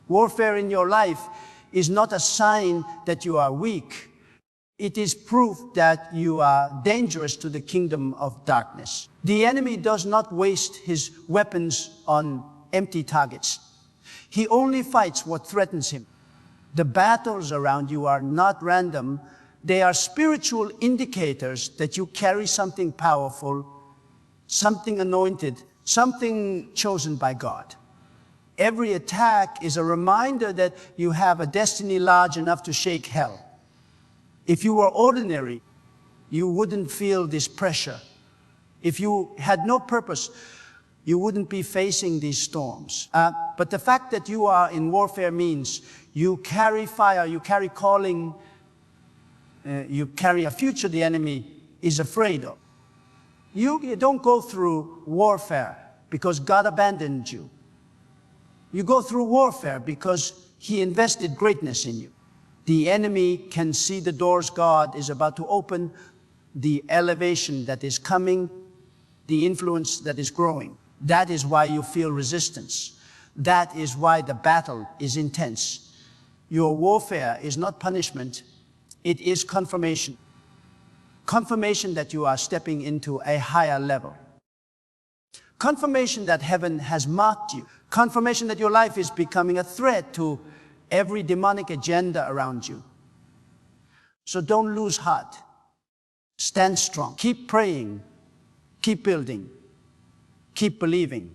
Warfare in your life is not a sign that you are weak. It is proof that you are dangerous to the kingdom of darkness. The enemy does not waste his weapons on empty targets. He only fights what threatens him. The battles around you are not random. They are spiritual indicators that you carry something powerful, something anointed, something chosen by God. Every attack is a reminder that you have a destiny large enough to shake hell. If you were ordinary, you wouldn't feel this pressure. If you had no purpose, you wouldn't be facing these storms. But the fact that you are in warfare means you carry fire, you carry calling, you carry a future the enemy is afraid of. You don't go through warfare because God abandoned you. You go through warfare because He invested greatness in you. The enemy can see the doors God is about to open, the elevation that is coming, the influence that is growing. That is why you feel resistance. That is why the battle is intense. Your warfare is not punishment, it is confirmation. Confirmation that you are stepping into a higher level. Confirmation that heaven has marked you. Confirmation that your life is becoming a threat to every demonic agenda around you. So don't lose heart. Stand strong. Keep praying. Keep building. Keep believing.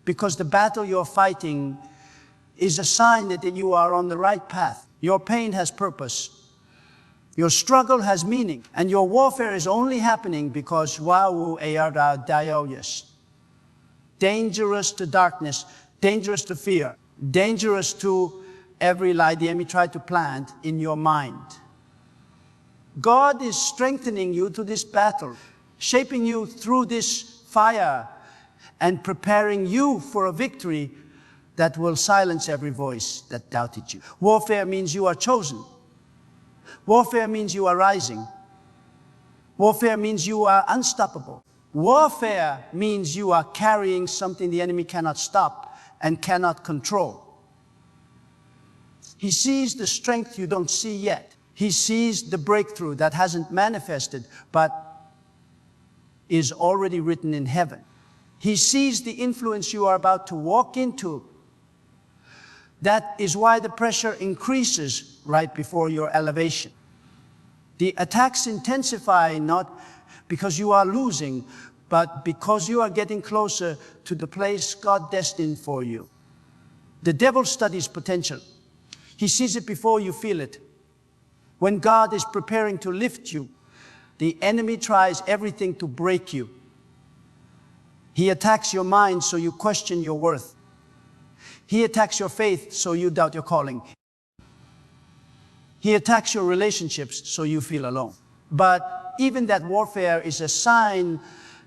Because the battle you're fighting is a sign that you are on the right path. Your pain has purpose. Your struggle has meaning. And your warfare is only happening because wa'u eara dayoyas. Dangerous to darkness, dangerous to fear, dangerous to every lie the enemy tried to plant in your mind. God is strengthening you to this battle, shaping you through this fire, and preparing you for a victory that will silence every voice that doubted you. Warfare means you are chosen. Warfare means you are rising. Warfare means you are unstoppable. Warfare means you are carrying something the enemy cannot stop and cannot control. He sees the strength you don't see yet. He sees the breakthrough that hasn't manifested but is already written in heaven. He sees the influence you are about to walk into. That is why the pressure increases right before your elevation. The attacks intensify not because you are losing, but because you are getting closer to the place God destined for you. The devil studies potential. He sees it before you feel it. When God is preparing to lift you, the enemy tries everything to break you. He attacks your mind so you question your worth. He attacks your faith so you doubt your calling. He attacks your relationships so you feel alone. But even that warfare is a sign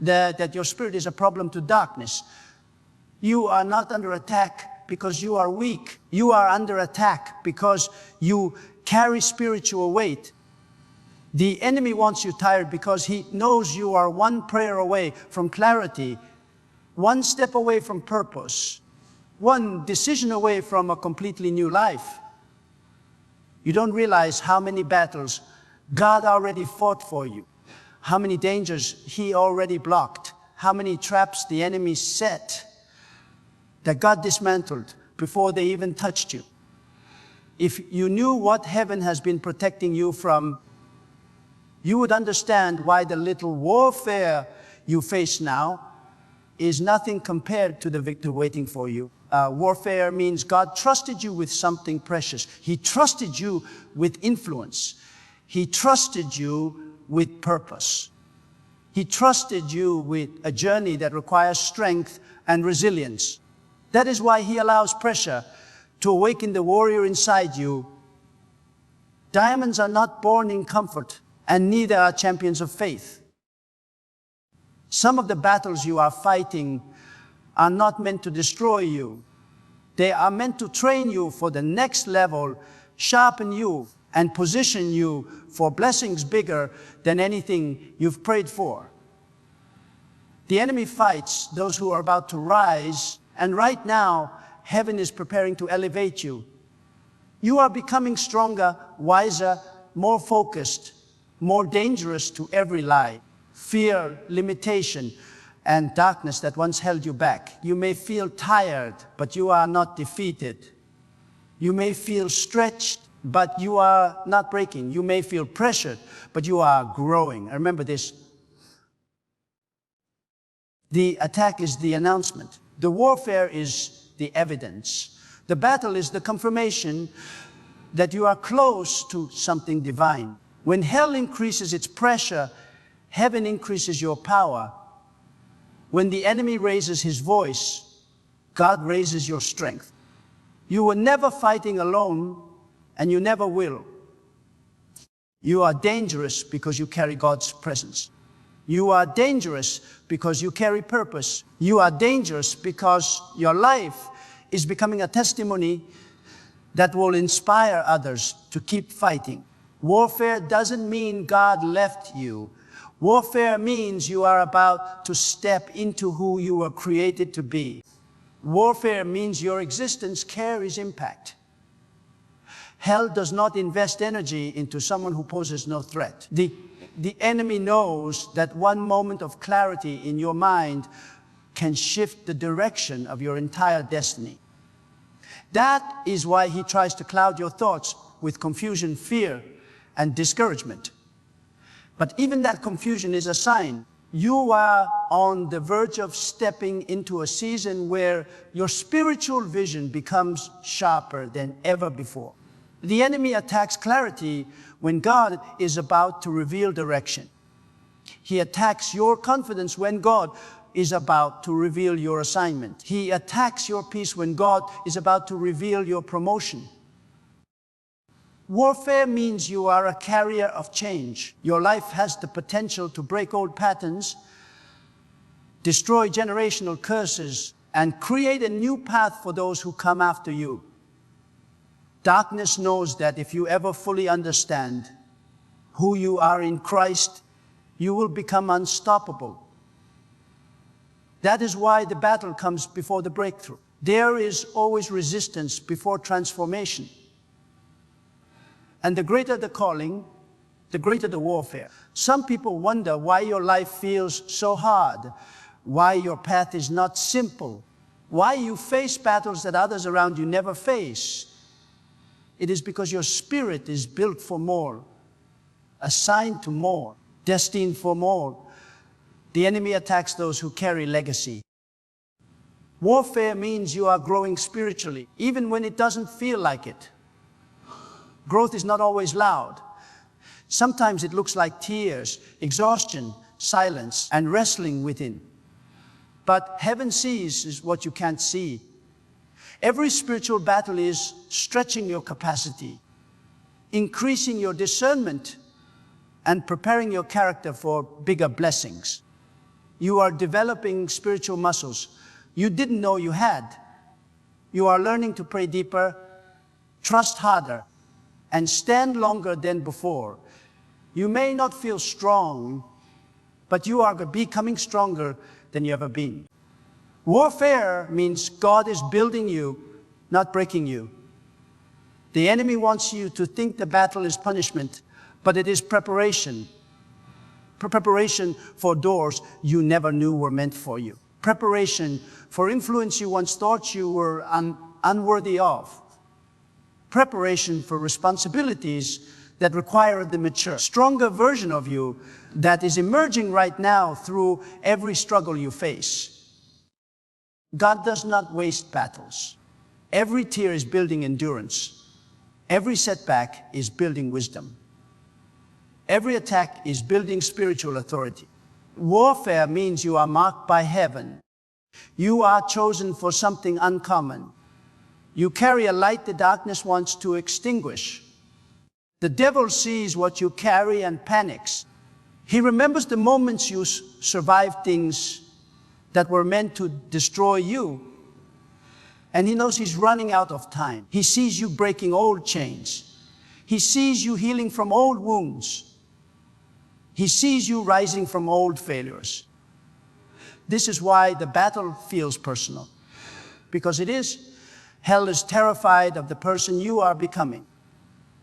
that your spirit is a problem to darkness. You are not under attack because you are weak. You are under attack because you carry spiritual weight. The enemy wants you tired because he knows you are one prayer away from clarity, one step away from purpose, one decision away from a completely new life. You don't realize how many battles God already fought for you, how many dangers He already blocked, how many traps the enemy set that God dismantled before they even touched you. If you knew what heaven has been protecting you from, you would understand why the little warfare you face now is nothing compared to the victory waiting for you. Warfare means God trusted you with something precious. He trusted you with influence. He trusted you with purpose. He trusted you with a journey that requires strength and resilience. That is why He allows pressure to awaken the warrior inside you. Diamonds are not born in comfort, and neither are champions of faith. Some of the battles you are fighting are not meant to destroy you. They are meant to train you for the next level, sharpen you, and position you for blessings bigger than anything you've prayed for. The enemy fights those who are about to rise, and right now, heaven is preparing to elevate you. You are becoming stronger, wiser, more focused, more dangerous to every lie, fear, limitation, and darkness that once held you back. You may feel tired, but you are not defeated. You may feel stretched, but you are not breaking. You may feel pressured, but you are growing. Remember this. The attack is the announcement. The warfare is the evidence. The battle is the confirmation that you are close to something divine. When hell increases its pressure, heaven increases your power. When the enemy raises his voice, God raises your strength. You were never fighting alone, and you never will. You are dangerous because you carry God's presence. You are dangerous because you carry purpose. You are dangerous because your life is becoming a testimony that will inspire others to keep fighting. Warfare doesn't mean God left you. Warfare means you are about to step into who you were created to be. Warfare means your existence carries impact. Hell does not invest energy into someone who poses no threat. The enemy knows that one moment of clarity in your mind can shift the direction of your entire destiny. That is why he tries to cloud your thoughts with confusion, fear, and discouragement. But even that confusion is a sign. You are on the verge of stepping into a season where your spiritual vision becomes sharper than ever before. The enemy attacks clarity when God is about to reveal direction. He attacks your confidence when God is about to reveal your assignment. He attacks your peace when God is about to reveal your promotion. Warfare means you are a carrier of change. Your life has the potential to break old patterns, destroy generational curses, and create a new path for those who come after you. Darkness knows that if you ever fully understand who you are in Christ, you will become unstoppable. That is why the battle comes before the breakthrough. There is always resistance before transformation. And the greater the calling, the greater the warfare. Some people wonder why your life feels so hard, why your path is not simple, why you face battles that others around you never face. It is because your spirit is built for more, assigned to more, destined for more. The enemy attacks those who carry legacy. Warfare means you are growing spiritually, even when it doesn't feel like it. Growth is not always loud. Sometimes it looks like tears, exhaustion, silence, and wrestling within. But heaven sees what you can't see. Every spiritual battle is stretching your capacity, increasing your discernment, and preparing your character for bigger blessings. You are developing spiritual muscles you didn't know you had. You are learning to pray deeper, trust harder, and stand longer than before. You may not feel strong, but you are becoming stronger than you ever been. Warfare means God is building you, not breaking you. The enemy wants you to think the battle is punishment, but it is preparation. Preparation for doors you never knew were meant for you. Preparation for influence you once thought you were unworthy of. Preparation for responsibilities that require the mature, stronger version of you that is emerging right now through every struggle you face. God does not waste battles. Every tear is building endurance. Every setback is building wisdom. Every attack is building spiritual authority. Warfare means you are marked by heaven. You are chosen for something uncommon. You carry a light the darkness wants to extinguish. The devil sees what you carry and panics. He remembers the moments you survived things that were meant to destroy you. And he knows he's running out of time. He sees you breaking old chains. He sees you healing from old wounds. He sees you rising from old failures. This is why the battle feels personal, because it is. Hell is terrified of the person you are becoming.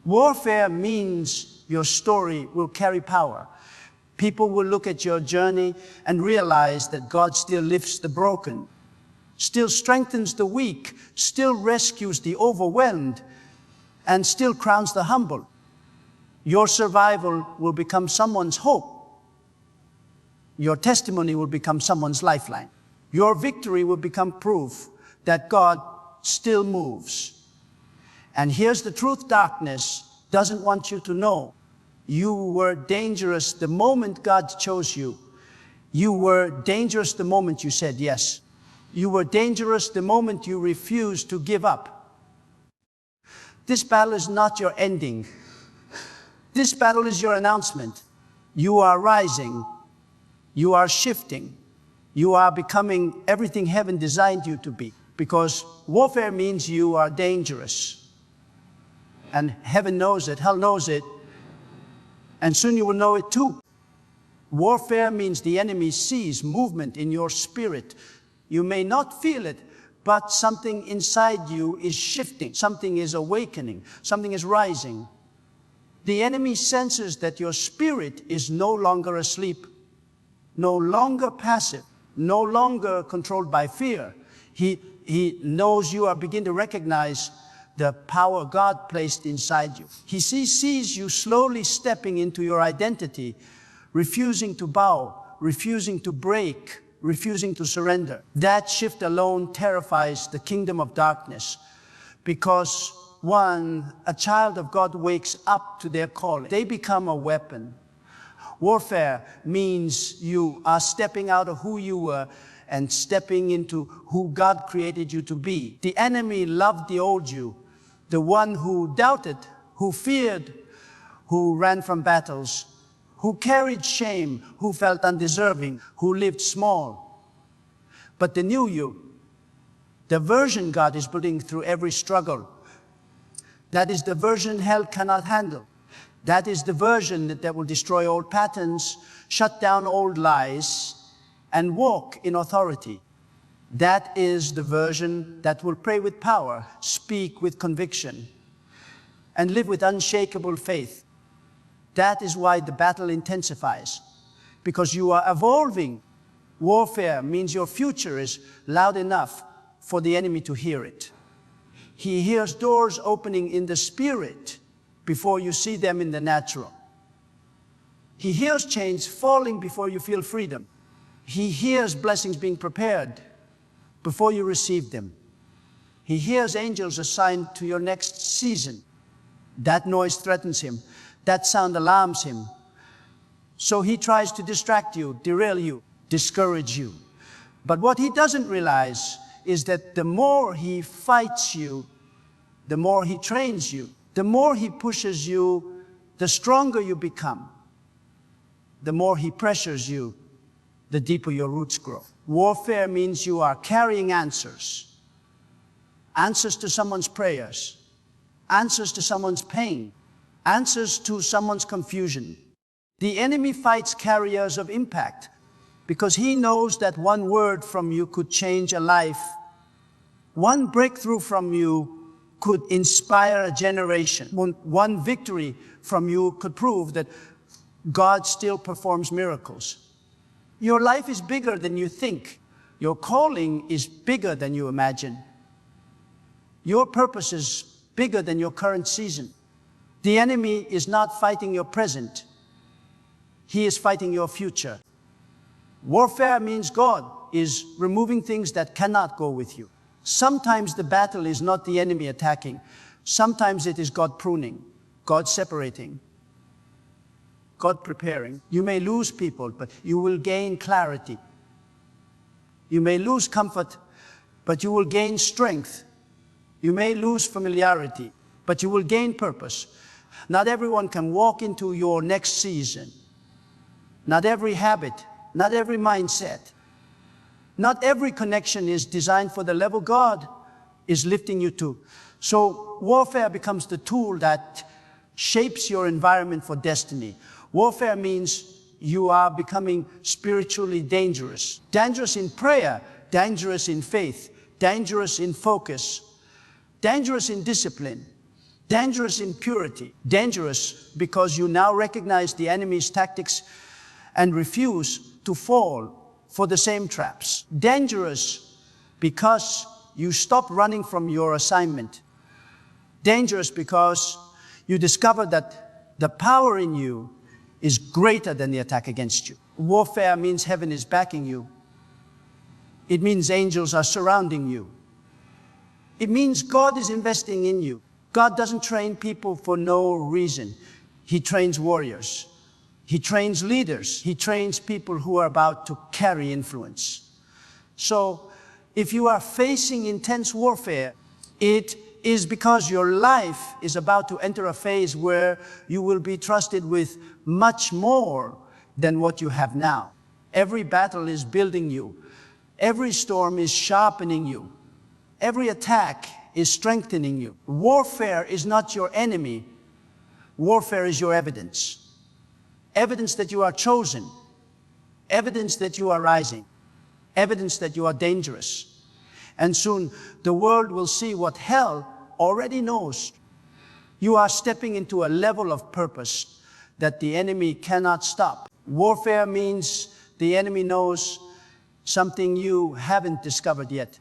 Warfare means your story will carry power. People will look at your journey and realize that God still lifts the broken, still strengthens the weak, still rescues the overwhelmed, and still crowns the humble. Your survival will become someone's hope. Your testimony will become someone's lifeline. Your victory will become proof that God still moves. And here's the truth darkness doesn't want you to know. You were dangerous the moment God chose you. You were dangerous the moment you said yes. You were dangerous the moment you refused to give up. This battle is not your ending. This battle is your announcement. You are rising. You are shifting. You are becoming everything heaven designed you to be. Because warfare means you are dangerous. And heaven knows it, hell knows it, and soon you will know it too. Warfare means the enemy sees movement in your spirit. You may not feel it, but something inside you is shifting. Something is awakening. Something is rising. The enemy senses that your spirit is no longer asleep, no longer passive, no longer controlled by fear. He knows you are beginning to recognize the power God placed inside you. He sees you slowly stepping into your identity, refusing to bow, refusing to break, refusing to surrender. That shift alone terrifies the kingdom of darkness, because a child of God wakes up to their calling. They become a weapon. Warfare means you are stepping out of who you were and stepping into who God created you to be. The enemy loved the old you, the one who doubted, who feared, who ran from battles, who carried shame, who felt undeserving, who lived small. But the new you, the version God is building through every struggle, that is the version hell cannot handle. That is the version that will destroy old patterns, shut down old lies, and walk in authority. That is the version that will pray with power, speak with conviction, and live with unshakable faith. That is why the battle intensifies, because you are evolving. Warfare means your future is loud enough for the enemy to hear it. He hears doors opening in the spirit before you see them in the natural. He hears chains falling before you feel freedom. He hears blessings being prepared before you receive them. He hears angels assigned to your next season. That noise threatens him. That sound alarms him. So he tries to distract you, derail you, discourage you. But what he doesn't realize is that the more he fights you, the more he trains you, the more he pushes you, the stronger you become. The more he pressures you, the deeper your roots grow. Warfare means you are carrying answers. Answers to someone's prayers. Answers to someone's pain. Answers to someone's confusion. The enemy fights carriers of impact because he knows that one word from you could change a life. One breakthrough from you could inspire a generation. One victory from you could prove that God still performs miracles. Your life is bigger than you think. Your calling is bigger than you imagine. Your purpose is bigger than your current season. The enemy is not fighting your present. He is fighting your future. Warfare means God is removing things that cannot go with you. Sometimes the battle is not the enemy attacking. Sometimes it is God pruning, God separating, God preparing. You may lose people, but you will gain clarity. You may lose comfort, but you will gain strength. You may lose familiarity, but you will gain purpose. Not everyone can walk into your next season. Not every habit, not every mindset, not every connection is designed for the level God is lifting you to. So warfare becomes the tool that shapes your environment for destiny. Warfare means you are becoming spiritually dangerous. Dangerous in prayer, dangerous in faith, dangerous in focus, dangerous in discipline, dangerous in purity, dangerous because you now recognize the enemy's tactics and refuse to fall for the same traps. Dangerous because you stop running from your assignment. Dangerous because you discover that the power in you is greater than the attack against you. Warfare means heaven is backing you. It means angels are surrounding you. It means God is investing in you. God doesn't train people for no reason. He trains warriors. He trains leaders. He trains people who are about to carry influence. So, if you are facing intense warfare, it is because your life is about to enter a phase where you will be trusted with much more than what you have now. Every battle is building you. Every storm is sharpening you. Every attack is strengthening you. Warfare is not your enemy. Warfare is your evidence. Evidence that you are chosen. Evidence that you are rising. Evidence that you are dangerous. And soon the world will see what hell already knows. You are stepping into a level of purpose that the enemy cannot stop. Warfare means the enemy knows something you haven't discovered yet.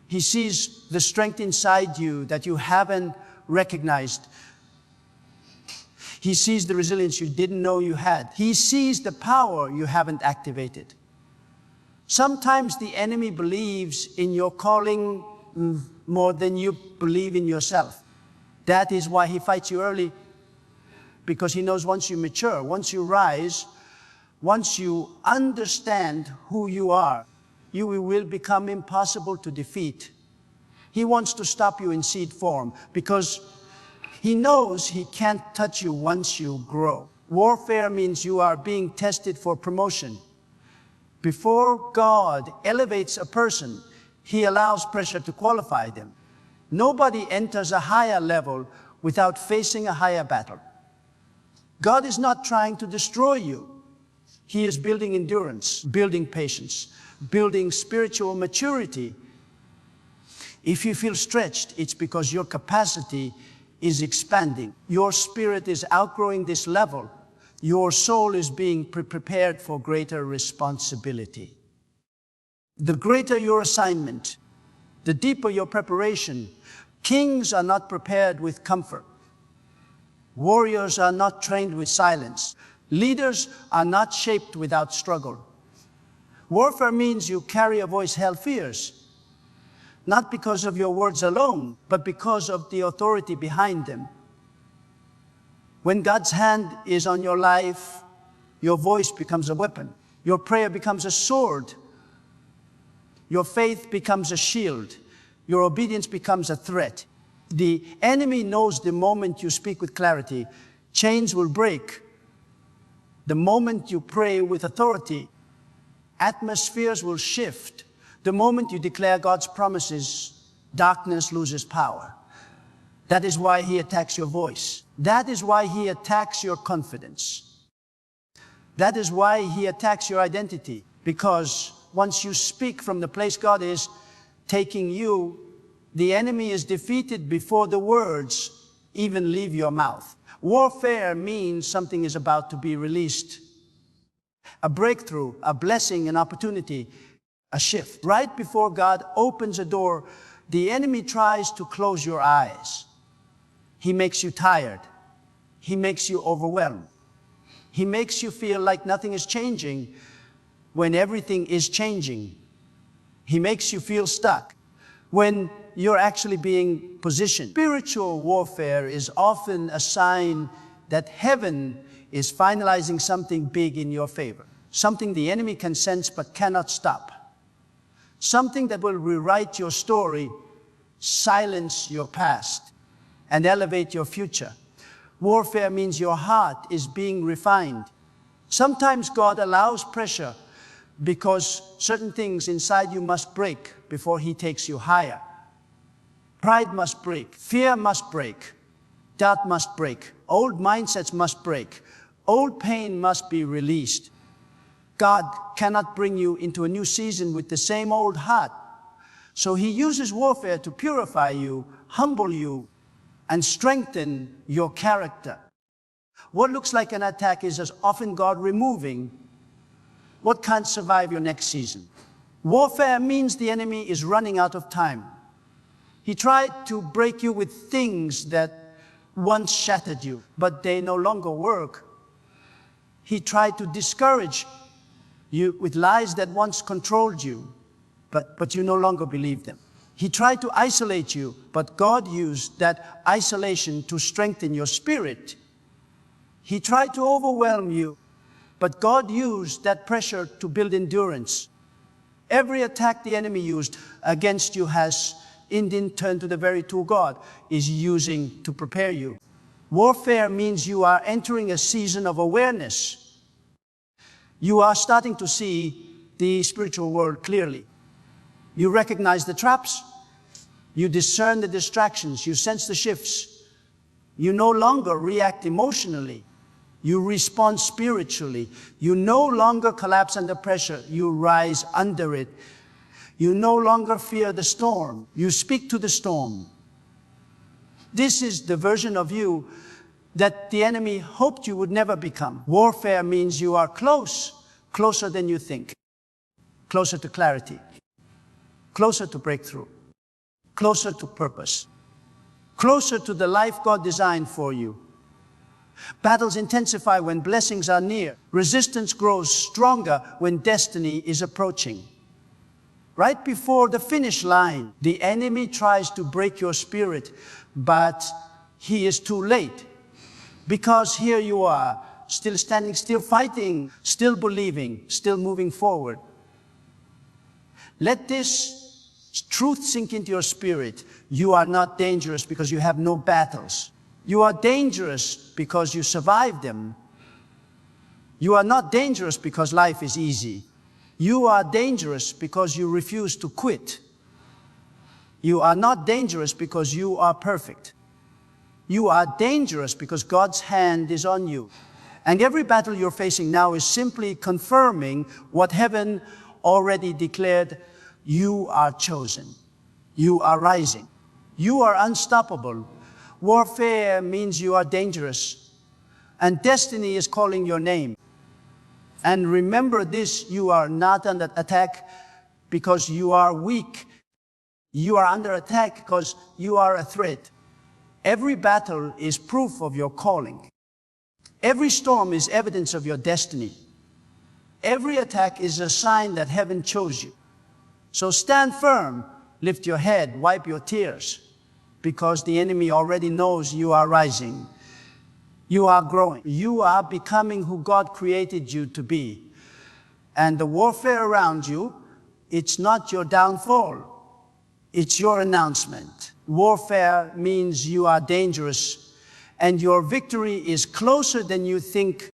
He sees the strength inside you that you haven't recognized. He sees the resilience you didn't know you had. He sees the power you haven't activated. Sometimes the enemy believes in your calling more than you believe in yourself. That is why he fights you early, because he knows once you mature, once you rise, once you understand who you are, you will become impossible to defeat. He wants to stop you in seed form because he knows he can't touch you once you grow. Warfare means you are being tested for promotion. Before God elevates a person, he allows pressure to qualify them. Nobody enters a higher level without facing a higher battle. God is not trying to destroy you. He is building endurance, building patience, building spiritual maturity. If you feel stretched, it's because your capacity is expanding. Your spirit is outgrowing this level. Your soul is being prepared for greater responsibility. The greater your assignment, the deeper your preparation. Kings are not prepared with comfort. Warriors are not trained with silence. Leaders are not shaped without struggle. Warfare means you carry a voice hell fears, not because of your words alone, but because of the authority behind them. When God's hand is on your life, your voice becomes a weapon. Your prayer becomes a sword. Your faith becomes a shield. Your obedience becomes a threat. The enemy knows the moment you speak with clarity, chains will break. The moment you pray with authority, atmospheres will shift. The moment you declare God's promises, darkness loses power. That is why he attacks your voice. That is why he attacks your confidence. That is why he attacks your identity. Because once you speak from the place God is taking you, the enemy is defeated before the words even leave your mouth. Warfare means something is about to be released. A breakthrough, a blessing, an opportunity, a shift. Right before God opens a door, the enemy tries to close your eyes. He makes you tired. He makes you overwhelmed. He makes you feel like nothing is changing when everything is changing. He makes you feel stuck when you're actually being positioned. Spiritual warfare is often a sign that heaven is finalizing something big in your favor. Something the enemy can sense but cannot stop. Something that will rewrite your story, silence your past, and elevate your future. Warfare means your heart is being refined. Sometimes God allows pressure because certain things inside you must break before he takes you higher. Pride must break. Fear must break. Doubt must break. Old mindsets must break. Old pain must be released. God cannot bring you into a new season with the same old heart. So he uses warfare to purify you, humble you, and strengthen your character. What looks like an attack is as often God removing what can't survive your next season. Warfare means the enemy is running out of time. He tried to break you with things that once shattered you, but they no longer work. He tried to discourage you with lies that once controlled you, but you no longer believe them. He tried to isolate you, but God used that isolation to strengthen your spirit. He tried to overwhelm you, but God used that pressure to build endurance. Every attack the enemy used against you has, in turn, to the very tool God is using to prepare you. Warfare means you are entering a season of awareness. You are starting to see the spiritual world clearly. You recognize the traps. You discern the distractions. You sense the shifts. You no longer react emotionally. You respond spiritually. You no longer collapse under pressure. You rise under it. You no longer fear the storm. You speak to the storm. This is the version of you that the enemy hoped you would never become. Warfare means you are closer than you think, closer to clarity, closer to breakthrough, closer to purpose, closer to the life God designed for you. Battles intensify when blessings are near. Resistance grows stronger when destiny is approaching. Right before the finish line, the enemy tries to break your spirit, but he is too late. Because here you are, still standing, still fighting, still believing, still moving forward. Let this truth sink into your spirit. You are not dangerous because you have no battles. You are dangerous because you survived them. You are not dangerous because life is easy. You are dangerous because you refuse to quit. You are not dangerous because you are perfect. You are dangerous because God's hand is on you. And every battle you're facing now is simply confirming what heaven already declared. You are chosen. You are rising. You are unstoppable. Warfare means you are dangerous. And destiny is calling your name. And remember this, you are not under attack because you are weak. You are under attack because you are a threat. Every battle is proof of your calling. Every storm is evidence of your destiny. Every attack is a sign that heaven chose you. So stand firm, lift your head, wipe your tears, because the enemy already knows you are rising. You are growing. You are becoming who God created you to be. And the warfare around you, it's not your downfall. It's your announcement. Warfare means you are dangerous, and your victory is closer than you think